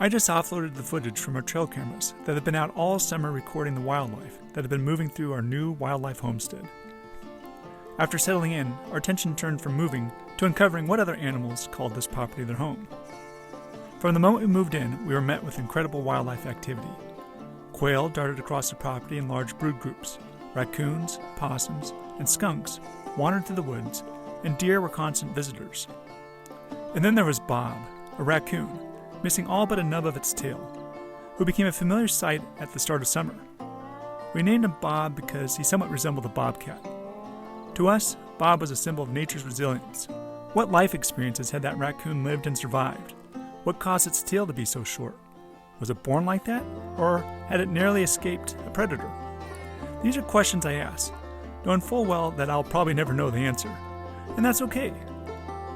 I just offloaded the footage from our trail cameras that have been out all summer recording the wildlife that have been moving through our new wildlife homestead. After settling in, our attention turned from moving to uncovering what other animals called this property their home. From the moment we moved in, we were met with incredible wildlife activity. Quail darted across the property in large brood groups. Raccoons, opossums, and skunks wandered through the woods, and deer were constant visitors. And then there was Bob, a raccoon, missing all but a nub of its tail, who became a familiar sight at the start of summer. We named him Bob because he somewhat resembled a bobcat. To us, Bob was a symbol of nature's resilience. What life experiences had that raccoon lived and survived? What caused its tail to be so short? Was it born like that, or had it narrowly escaped a predator? These are questions I ask, knowing full well that I'll probably never know the answer. And that's okay.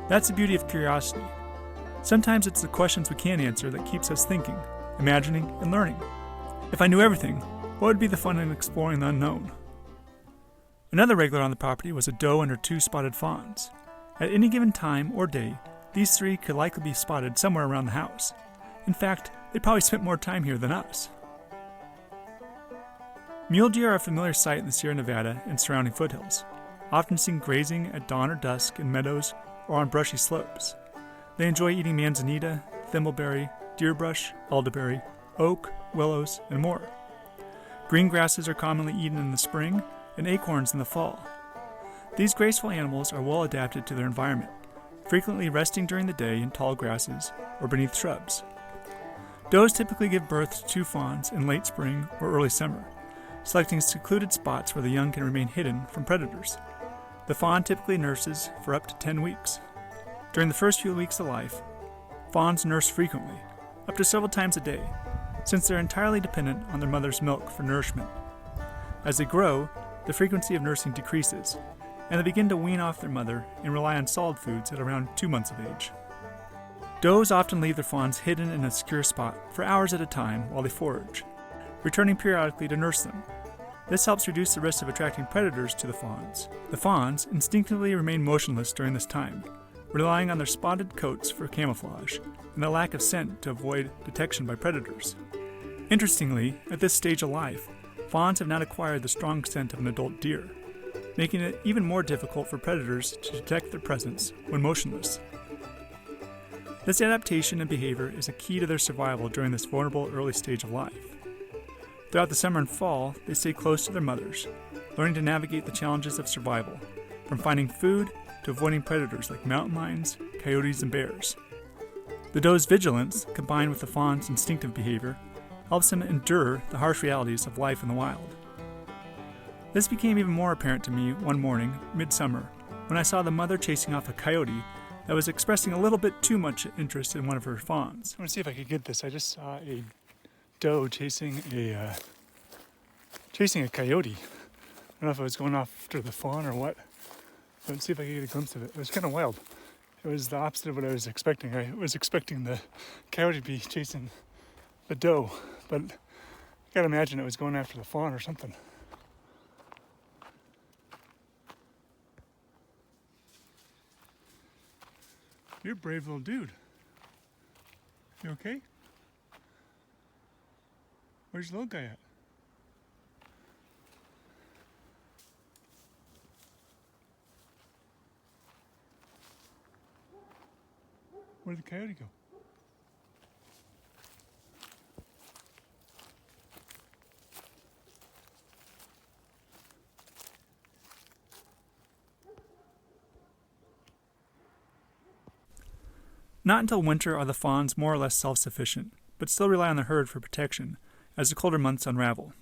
That's the beauty of curiosity. Sometimes it's the questions we can't answer that keeps us thinking, imagining, and learning. If I knew everything, what would be the fun in exploring the unknown? Another regular on the property was a doe and her 2 spotted fawns. At any given time or day, these 3 could likely be spotted somewhere around the house. In fact, they probably spent more time here than us. Mule deer are a familiar sight in the Sierra Nevada and surrounding foothills, often seen grazing at dawn or dusk in meadows or on brushy slopes. They enjoy eating manzanita, thimbleberry, deerbrush, elderberry, oak, willows, and more. Green grasses are commonly eaten in the spring, and acorns in the fall. These graceful animals are well adapted to their environment, frequently resting during the day in tall grasses or beneath shrubs. Does typically give birth to 2 fawns in late spring or early summer, selecting secluded spots where the young can remain hidden from predators. The fawn typically nurses for up to 10 weeks. During the first few weeks of life, fawns nurse frequently, up to several times a day, since they're entirely dependent on their mother's milk for nourishment. As they grow, the frequency of nursing decreases, and they begin to wean off their mother and rely on solid foods at around 2 months of age. Does often leave their fawns hidden in a secure spot for hours at a time while they forage, returning periodically to nurse them. This helps reduce the risk of attracting predators to the fawns. The fawns instinctively remain motionless during this time, relying on their spotted coats for camouflage and the lack of scent to avoid detection by predators. Interestingly, at this stage of life, fawns have not acquired the strong scent of an adult deer, making it even more difficult for predators to detect their presence when motionless. This adaptation and behavior is a key to their survival during this vulnerable early stage of life. Throughout the summer and fall, they stay close to their mothers, learning to navigate the challenges of survival, from finding food to avoiding predators like mountain lions, coyotes, and bears. The doe's vigilance, combined with the fawn's instinctive behavior, helps them endure the harsh realities of life in the wild. This became even more apparent to me one morning, midsummer, when I saw the mother chasing off a coyote that was expressing a little bit too much interest in one of her fawns. I want to see if I could get this. I just saw a doe chasing a coyote. I don't know if it was going after the fawn or what. Let's see if I can get a glimpse of it. It was kind of wild. It was the opposite of what I was expecting. I was expecting the coyote to be chasing the doe, but I gotta imagine it was going after the fawn or something. You're a brave little dude. You okay? Where's the little guy at? Where'd the coyote go? Not until winter are the fawns more or less self-sufficient, but still rely on the herd for protection as the colder months unravel.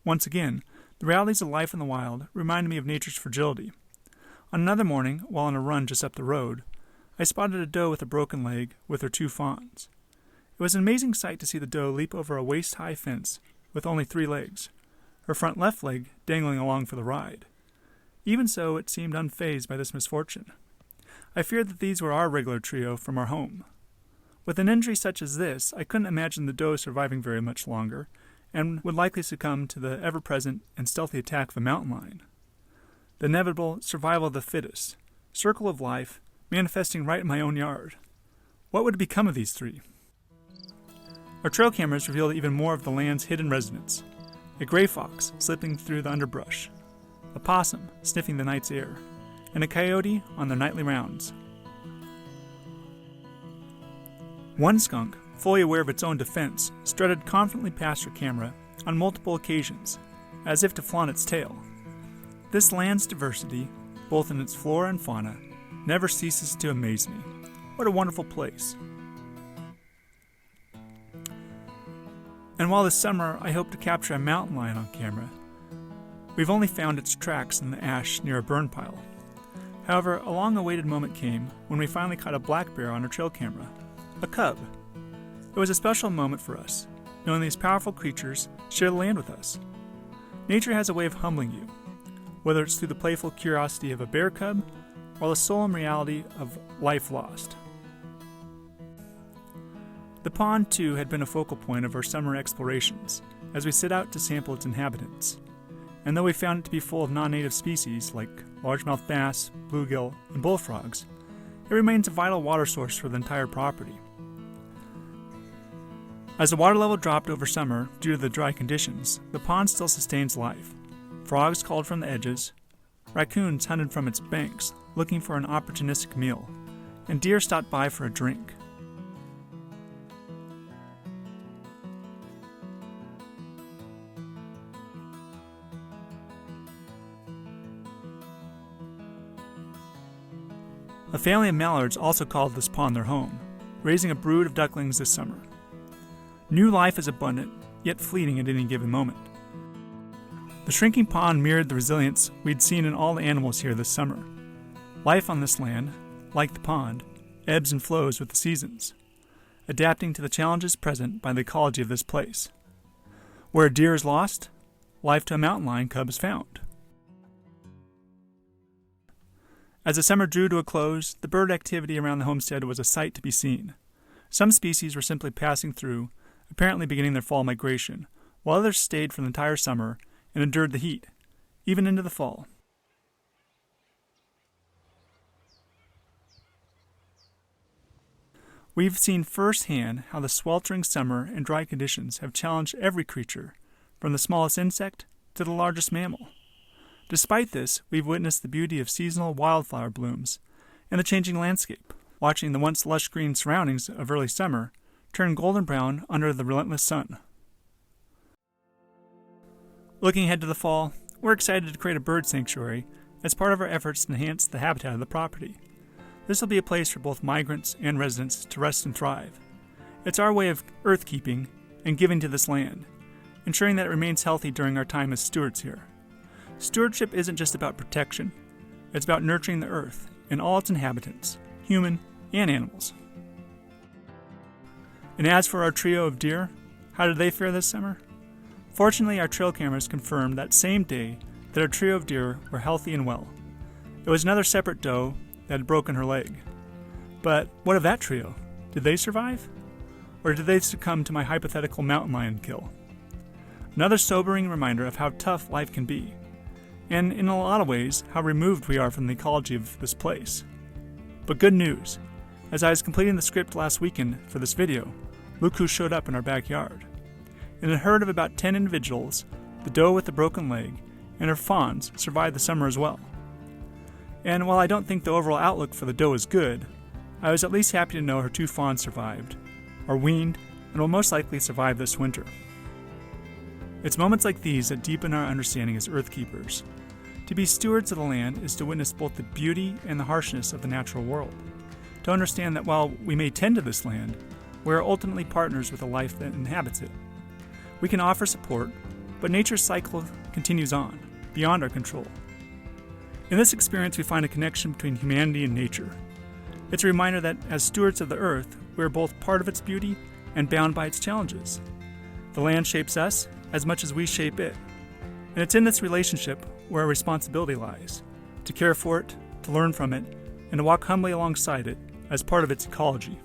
Once again, the realities of life in the wild reminded me of nature's fragility. On another morning, while on a run just up the road, I spotted a doe with a broken leg with her 2 fawns. It was an amazing sight to see the doe leap over a waist-high fence with only 3 legs, her front left leg dangling along for the ride. Even so, it seemed unfazed by this misfortune. I feared that these were our regular trio from our home. With an injury such as this, I couldn't imagine the doe surviving very much longer, and would likely succumb to the ever-present and stealthy attack of a mountain lion. the inevitable survival of the fittest, circle of life, manifesting right in my own yard. What would become of these three? Our trail cameras revealed even more of the land's hidden residents. A gray fox slipping through the underbrush, a possum sniffing the night's air, and a coyote on their nightly rounds. One skunk, fully aware of its own defense, strutted confidently past our camera on multiple occasions, as if to flaunt its tail. This land's diversity, both in its flora and fauna, never ceases to amaze me. What a wonderful place. And while this summer I hope to capture a mountain lion on camera, we've only found its tracks in the ash near a burn pile. However, a long-awaited moment came when we finally caught a black bear on our trail camera, a cub. It was a special moment for us, knowing these powerful creatures share the land with us. Nature has a way of humbling you, whether it's through the playful curiosity of a bear cub or the solemn reality of life lost. The pond, too, had been a focal point of our summer explorations as we set out to sample its inhabitants. And though we found it to be full of non-native species like largemouth bass, bluegill, and bullfrogs, it remains a vital water source for the entire property. As the water level dropped over summer due to the dry conditions, the pond still sustains life. Frogs called from the edges, raccoons hunted from its banks looking for an opportunistic meal, and deer stopped by for a drink. A family of mallards also called this pond their home, raising a brood of ducklings this summer. New life is abundant, yet fleeting at any given moment. The shrinking pond mirrored the resilience we'd seen in all the animals here this summer. Life on this land, like the pond, ebbs and flows with the seasons, adapting to the challenges present by the ecology of this place. Where a deer is lost, life to a mountain lion cub is found. As the summer drew to a close, the bird activity around the homestead was a sight to be seen. Some species were simply passing through, apparently beginning their fall migration, while others stayed for the entire summer and endured the heat, even into the fall. We've seen firsthand how the sweltering summer and dry conditions have challenged every creature, from the smallest insect to the largest mammal. Despite this, we've witnessed the beauty of seasonal wildflower blooms and the changing landscape, watching the once lush green surroundings of early summer turn golden brown under the relentless sun. Looking ahead to the fall, we're excited to create a bird sanctuary as part of our efforts to enhance the habitat of the property. This will be a place for both migrants and residents to rest and thrive. It's our way of earth-keeping and giving to this land, ensuring that it remains healthy during our time as stewards here. Stewardship isn't just about protection, it's about nurturing the earth and all its inhabitants, human and animals. And as for our trio of deer, how did they fare this summer? Fortunately, our trail cameras confirmed that same day that our trio of deer were healthy and well. It was another separate doe that had broken her leg. But what of that trio? Did they survive? Or did they succumb to my hypothetical mountain lion kill? Another sobering reminder of how tough life can be, and in a lot of ways, how removed we are from the ecology of this place. But good news, as I was completing the script last weekend for this video, look who showed up in our backyard. In a herd of about 10 individuals, the doe with the broken leg and her fawns survived the summer as well. And while I don't think the overall outlook for the doe is good, I was at least happy to know her 2 fawns survived, are weaned, and will most likely survive this winter. It's moments like these that deepen our understanding as earth keepers. To be stewards of the land is to witness both the beauty and the harshness of the natural world. To understand that while we may tend to this land, we are ultimately partners with the life that inhabits it. We can offer support, but nature's cycle continues on, beyond our control. In this experience, we find a connection between humanity and nature. It's a reminder that as stewards of the earth, we are both part of its beauty and bound by its challenges. The land shapes us as much as we shape it. And it's in this relationship where our responsibility lies, to care for it, to learn from it, and to walk humbly alongside it as part of its ecology.